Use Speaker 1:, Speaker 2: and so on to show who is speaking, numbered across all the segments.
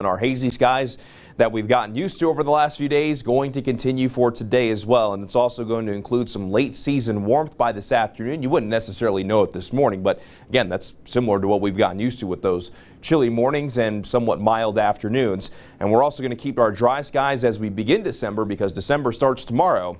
Speaker 1: And our hazy skies that we've gotten used to over the last few days going to continue for today as well. And it's also going to include some late season warmth by this afternoon. You wouldn't necessarily know it this morning, but again, that's similar to what we've gotten used to with those chilly mornings and somewhat mild afternoons. And we're also going to keep our dry skies as we begin December, because December starts tomorrow.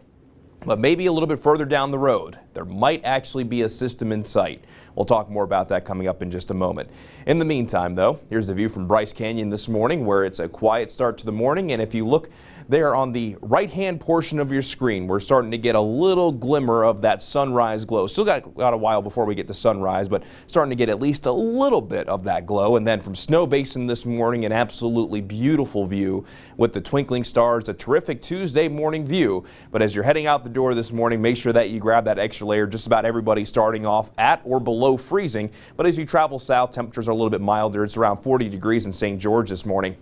Speaker 1: But maybe a little bit further down the road, there might actually be a system in sight. We'll talk more about that coming up in just a moment. In the meantime, though, here's the view from Bryce Canyon this morning, where it's a quiet start to the morning. And if you look there on the right-hand portion of your screen, we're starting to get a little glimmer of that sunrise glow. Still got a while before we get to sunrise, but starting to get at least a little bit of that glow. And then from Snow Basin this morning, an absolutely beautiful view with the twinkling stars, a terrific Tuesday morning view. But as you're heading out the door this morning, make sure that you grab that extra layer. Just about everybody starting off at or below freezing. But as you travel south, temperatures are a little bit milder. It's around 40 degrees in St. George this morning.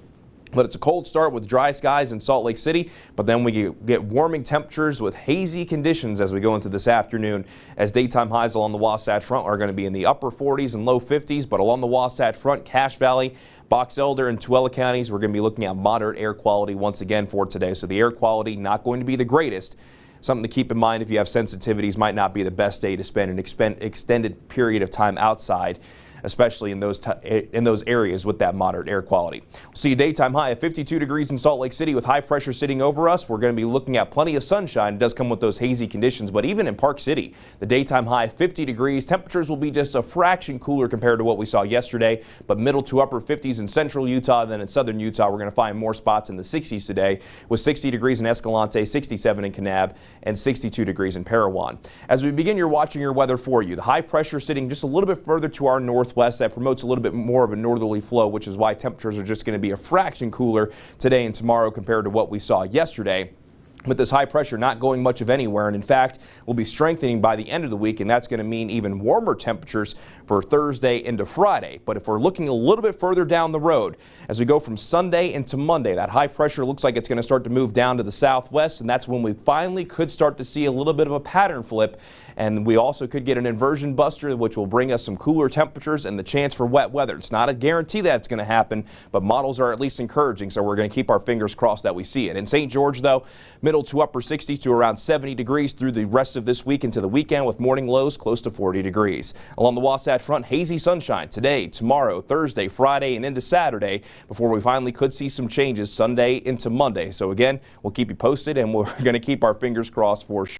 Speaker 1: But it's a cold start with dry skies in Salt Lake City, but then we get warming temperatures with hazy conditions as we go into this afternoon, as daytime highs along the Wasatch Front are going to be in the upper 40s and low 50s, but along the Wasatch Front, Cache Valley, Box Elder, and Tooele counties, we're going to be looking at moderate air quality once again for today. So the air quality not going to be the greatest. Something to keep in mind if you have sensitivities, might not be the best day to spend an extended period of time outside, especially in those areas with that moderate air quality. We'll see a daytime high of 52 degrees in Salt Lake City with high pressure sitting over us. We're going to be looking at plenty of sunshine. It does come with those hazy conditions, but even in Park City, the daytime high 50 degrees. Temperatures will be just a fraction cooler compared to what we saw yesterday, but middle to upper 50s in central Utah. Then in southern Utah, we're going to find more spots in the 60s today, with 60 degrees in Escalante, 67 in Kanab, and 62 degrees in Parowan. As we begin, you're watching your weather for you. The high pressure sitting just a little bit further to our northwest. That promotes a little bit more of a northerly flow, which is why temperatures are just going to be a fraction cooler today and tomorrow compared to what we saw yesterday. With this high pressure not going much of anywhere, and in fact will be strengthening by the end of the week, and that's going to mean even warmer temperatures for Thursday into Friday. But if we're looking a little bit further down the road, as we go from Sunday into Monday, that high pressure looks like it's going to start to move down to the southwest, and that's when we finally could start to see a little bit of a pattern flip. And we also could get an inversion buster, which will bring us some cooler temperatures and the chance for wet weather. It's not a guarantee that it's going to happen, but models are at least encouraging, so we're going to keep our fingers crossed that we see it. In St. George, though, middle to upper 60s to around 70 degrees through the rest of this week into the weekend, with morning lows close to 40 degrees. Along the Wasatch Front, hazy sunshine today, tomorrow, Thursday, Friday, and into Saturday, before we finally could see some changes Sunday into Monday. So again, we'll keep you posted, and we're going to keep our fingers crossed for sure.